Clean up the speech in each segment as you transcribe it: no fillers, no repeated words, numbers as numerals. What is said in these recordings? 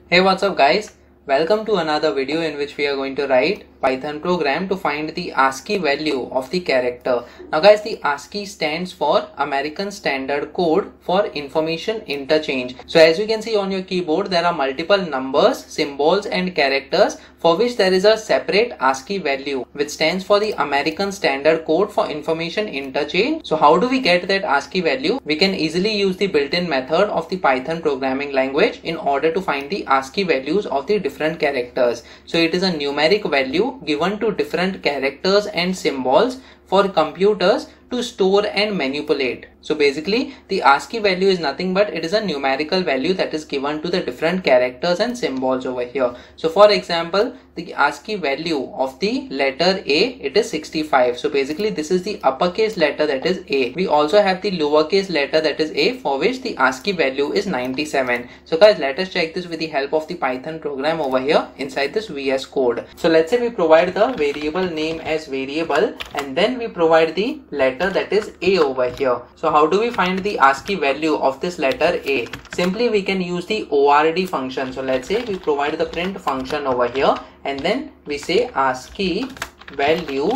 Hey, what's up guys? Welcome to another video in which we are going to write Python program to find the ASCII value of the character. Now guys, the ASCII stands for American Standard Code for Information Interchange. So as you can see on your keyboard, there are multiple numbers, symbols and characters for which there is a separate ASCII value which stands for the American Standard Code for Information Interchange. So how do we get that ASCII value? We can easily use the built-in method of the Python programming language in order to find the ASCII values of the different characters. So it is a numeric value given to different characters and symbols for computers to store and manipulate. So basically the ASCII value is nothing but it is a numerical value that is given to the different characters and symbols over here. So for example, the ASCII value of the letter A, it is 65. So basically this is the uppercase letter, that is A. We also have the lowercase letter, that is A, for which the ASCII value is 97. So guys, let us check this with the help of the Python program over here inside this VS Code. So let's say we provide the variable name as variable and then we provide the letter, that is A, over here. So how do we find the ASCII value of this letter A? Simply we can use the ORD function. So let's say we provide the print function over here and then we say ASCII value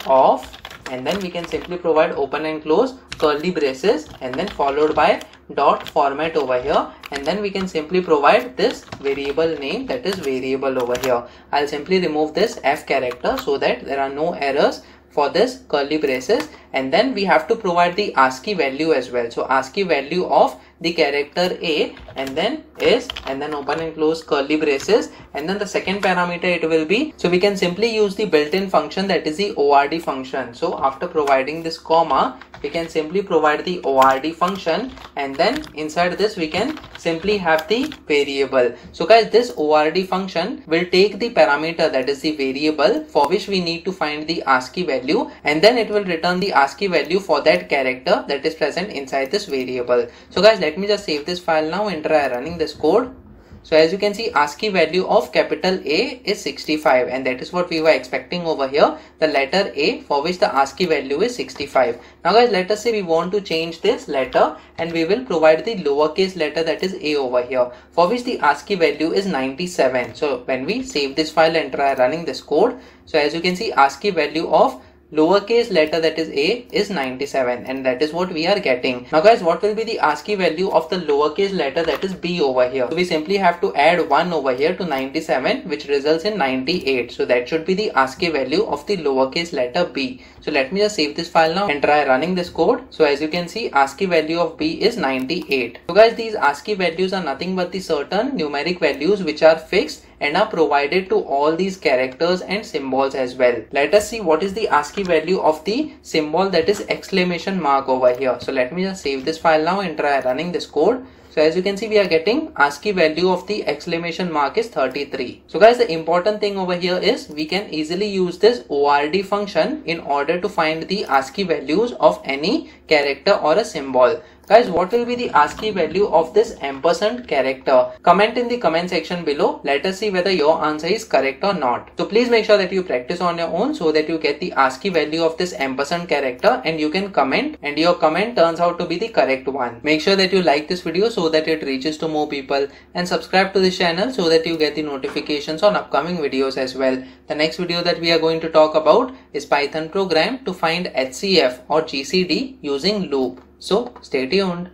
of, and then we can simply provide open and close curly braces and then followed by dot format over here, and then we can simply provide this variable name, that is variable over here. I'll simply remove this F character so that there are no errors for this curly braces, and then we have to provide the ASCII value as well. So ASCII value of the character A and then is, and then open and close curly braces, and then the second parameter it will be, so we can simply use the built-in function, that is the ORD function. So after providing this comma, we can simply provide the ORD function and then inside this we can simply have the variable. So guys, this ORD function will take the parameter, that is the variable for which we need to find the ASCII value, and then it will return the ASCII value for that character that is present inside this variable. So guys, let me just save this file now and try running this code. So as you can see, ASCII value of capital A is 65 and that is what we were expecting over here, the letter A for which the ASCII value is 65. Now guys, let us say we want to change this letter and we will provide the lowercase letter, that is A, over here for which the ASCII value is 97. So when we save this file and try running this code, so as you can see, ASCII value of lowercase letter, that is A, is 97 and that is what we are getting. Now guys, what will be the ASCII value of the lowercase letter, that is B, over here? So we simply have to add 1 over here to 97 which results in 98. So that should be the ASCII value of the lowercase letter B. So let me just save this file now and try running this code. So as you can see, ASCII value of B is 98. So guys, these ASCII values are nothing but the certain numeric values which are fixed and are provided to all these characters and symbols as well. Let us see what is the ASCII value of the symbol, that is exclamation mark, over here. So let me just save this file now and try running this code. So as you can see, we are getting ASCII value of the exclamation mark is 33. So guys, the important thing over here is we can easily use this ORD function in order to find the ASCII values of any character or a symbol. Guys, what will be the ASCII value of this ampersand character? Comment in the comment section below. Let us see whether your answer is correct or not. So please make sure that you practice on your own so that you get the ASCII value of this ampersand character and you can comment and your comment turns out to be the correct one. Make sure that you like this video so that it reaches to more people and subscribe to this channel so that you get the notifications on upcoming videos as well. The next video that we are going to talk about is Python program to find HCF or GCD using loop. So stay tuned.